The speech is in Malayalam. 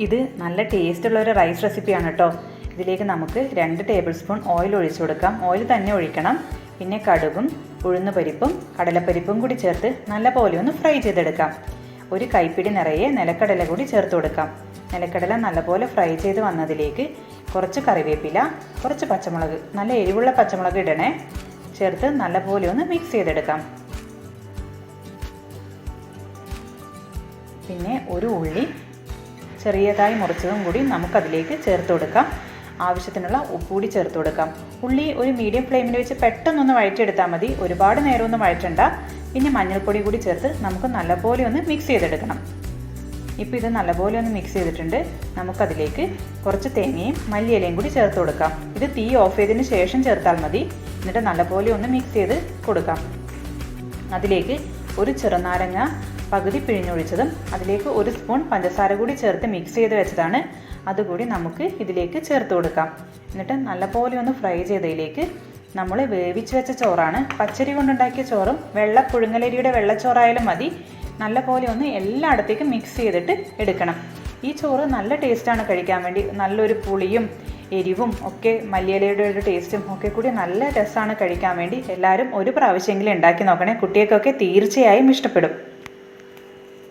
ഇത് നല്ല ടേസ്റ്റുള്ള ഒരു റൈസ് റെസിപ്പിയാണ് കേട്ടോ. ഇതിലേക്ക് നമുക്ക് 2 ടേബിൾ സ്പൂൺ ഓയിൽ ഒഴിച്ചു കൊടുക്കാം. ഓയിൽ തന്നെ ഒഴിക്കണം. പിന്നെ കടുകും ഉഴുന്നുപരിപ്പും കടലപ്പരിപ്പും കൂടി ചേർത്ത് നല്ലപോലെ ഒന്ന് ഫ്രൈ ചെയ്തെടുക്കാം. ഒരു കൈപ്പിടി നിറയെ നിലക്കടല കൂടി ചേർത്ത് കൊടുക്കാം. നിലക്കടല നല്ലപോലെ ഫ്രൈ ചെയ്ത് വന്നതിലേക്ക് കുറച്ച് കറിവേപ്പില, കുറച്ച് പച്ചമുളക്, നല്ല എരിവുള്ള പച്ചമുളക് ഇടണേ, ചേർത്ത് നല്ലപോലെ ഒന്ന് മിക്സ് ചെയ്തെടുക്കാം. പിന്നെ ഒരു ഉള്ളി ചെറിയതായി മുറിച്ചതും കൂടി നമുക്കതിലേക്ക് ചേർത്ത് കൊടുക്കാം. ആവശ്യത്തിനുള്ള ഉപ്പ് കൂടി ചേർത്ത് കൊടുക്കാം. ഉള്ളി ഒരു മീഡിയം ഫ്ലെയിമിൽ വെച്ച് പെട്ടെന്നൊന്ന് വഴറ്റിയെടുത്താൽ മതി, ഒരുപാട് നേരമൊന്നും വഴറ്റണ്ട. പിന്നെ മഞ്ഞൾപ്പൊടി കൂടി ചേർത്ത് നമുക്ക് നല്ലപോലെ ഒന്ന് മിക്സ് ചെയ്തെടുക്കണം. ഇപ്പോൾ ഇത് നല്ലപോലെ ഒന്ന് മിക്സ് ചെയ്തിട്ടുണ്ട്. നമുക്കതിലേക്ക് കുറച്ച് തേങ്ങയും മല്ലിയിലയും കൂടി ചേർത്ത് കൊടുക്കാം. ഇത് തീ ഓഫ് ചെയ്തതിന് ശേഷം ചേർത്താൽ മതി. എന്നിട്ട് നല്ലപോലെ ഒന്ന് മിക്സ് ചെയ്ത് കൊടുക്കാം. അതിലേക്ക് ഒരു ചെറുനാരങ്ങ പകുതി പിഴിഞ്ഞൊഴിച്ചതും അതിലേക്ക് 1 സ്പൂൺ പഞ്ചസാര കൂടി ചേർത്ത് മിക്സ് ചെയ്ത് വെച്ചതാണ്. അതുകൂടി നമുക്ക് ഇതിലേക്ക് ചേർത്ത് കൊടുക്കാം. എന്നിട്ട് നല്ലപോലെ ഒന്ന് ഫ്രൈ ചെയ്തതിലേക്ക് നമ്മൾ വേവിച്ച് വെച്ച ചോറാണ്, പച്ചരി കൊണ്ടുണ്ടാക്കിയ ചോറും പുഴുങ്ങലരിയുടെ വെള്ളച്ചോറായാലും മതി, നല്ലപോലെ ഒന്ന് എല്ലായിടത്തേക്കും മിക്സ് ചെയ്തിട്ട് എടുക്കണം. ഈ ചോറ് നല്ല ടേസ്റ്റാണ് കഴിക്കാൻ വേണ്ടി. നല്ലൊരു പുളിയും എരിവും ഒക്കെ മല്ലിയിലയുടെ ഒരു ടേസ്റ്റും ഒക്കെ കൂടി നല്ല രസമാണ് കഴിക്കാൻ വേണ്ടി. എല്ലാവരും ഒരു പ്രാവശ്യമെങ്കിലും ഉണ്ടാക്കി നോക്കണേ. കുട്ടികൾക്കൊക്കെ തീർച്ചയായും ഇഷ്ടപ്പെടും.